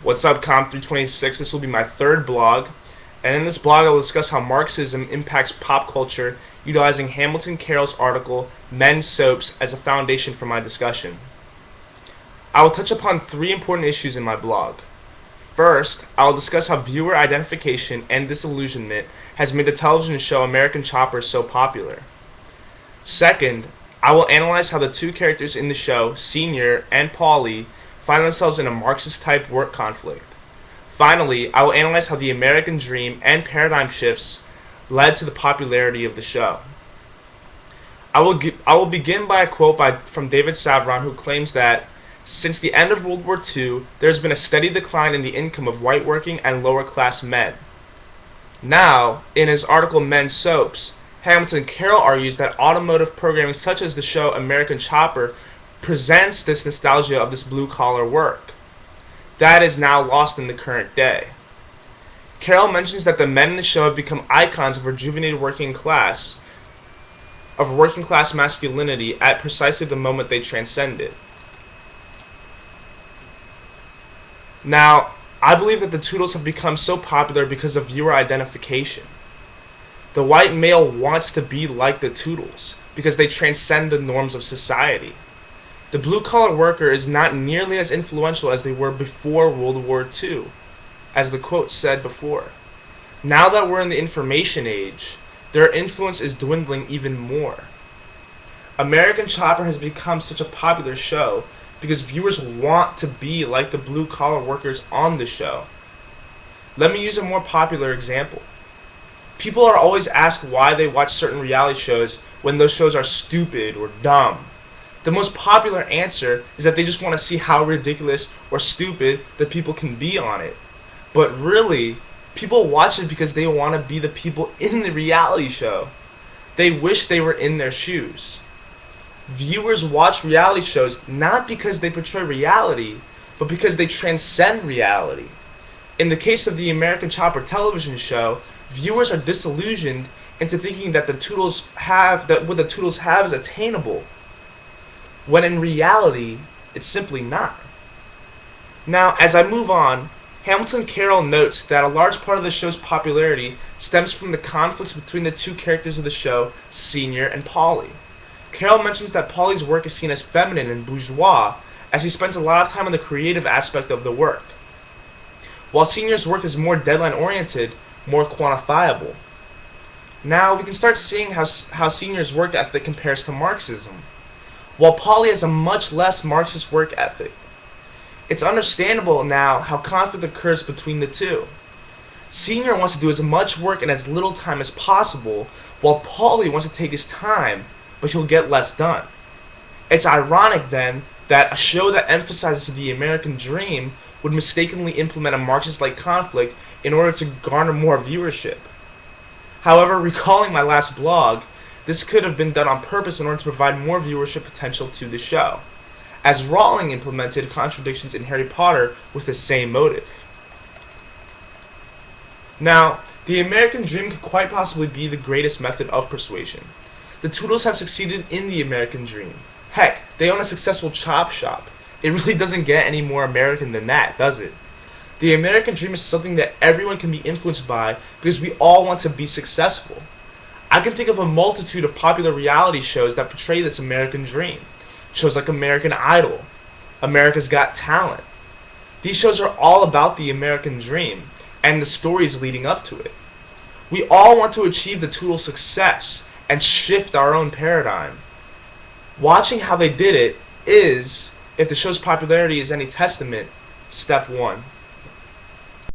What's up, Com326? This will be my third blog, and in this blog I will discuss how Marxism impacts pop culture, utilizing Hamilton Carroll's article, Men's Soaps, as a foundation for my discussion. I will touch upon three important issues in my blog. First, I will discuss how viewer identification and disillusionment has made the television show American Chopper so popular. Second, I will analyze how the two characters in the show, Senior and Paulie, find themselves in a Marxist-type work conflict. Finally, I will analyze how the American dream and paradigm shifts led to the popularity of the show. I will begin by a quote from David Savron, who claims that since the end of World War II, there has been a steady decline in the income of white working and lower-class men. Now, in his article Men's Soaps, Hamilton Carroll argues that automotive programming such as the show American Chopper presents this nostalgia of this blue-collar work. That is now lost in the current day. Carroll mentions that the men in the show have become icons of rejuvenated working class masculinity at precisely the moment they transcend it. Now, I believe that the Toodles have become so popular because of viewer identification. The white male wants to be like the Toodles because they transcend the norms of society. The blue-collar worker is not nearly as influential as they were before World War II, as the quote said before. Now that we're in the information age, their influence is dwindling even more. American Chopper has become such a popular show because viewers want to be like the blue-collar workers on the show. Let me use a more popular example. People are always asked why they watch certain reality shows when those shows are stupid or dumb. The most popular answer is that they just want to see how ridiculous or stupid the people can be on it. But really, people watch it because they want to be the people in the reality show. They wish they were in their shoes. Viewers watch reality shows not because they portray reality, but because they transcend reality. In the case of the American Chopper television show, viewers are disillusioned into thinking that what the Toodles have is attainable, when in reality, it's simply not. Now, as I move on, Hamilton Carroll notes that a large part of the show's popularity stems from the conflicts between the two characters of the show, Senior and Paulie. Carroll mentions that Paulie's work is seen as feminine and bourgeois, as he spends a lot of time on the creative aspect of the work, while Senior's work is more deadline-oriented, more quantifiable. Now, we can start seeing how Senior's work ethic compares to Marxism, while Paulie has a much less Marxist work ethic. It's understandable now how conflict occurs between the two. Senior wants to do as much work in as little time as possible, while Paulie wants to take his time, but he'll get less done. It's ironic, then, that a show that emphasizes the American dream would mistakenly implement a Marxist-like conflict in order to garner more viewership. However, recalling my last blog, this could have been done on purpose in order to provide more viewership potential to the show, as Rowling implemented contradictions in Harry Potter with the same motive. Now, the American dream could quite possibly be the greatest method of persuasion. The Toodles have succeeded in the American dream. Heck, they own a successful chop shop. It really doesn't get any more American than that, does it? The American dream is something that everyone can be influenced by because we all want to be successful. I can think of a multitude of popular reality shows that portray this American dream. Shows like American Idol, America's Got Talent. These shows are all about the American dream and the stories leading up to it. We all want to achieve the Toodles' success and shift our own paradigm. Watching how they did it is, if the show's popularity is any testament, step one.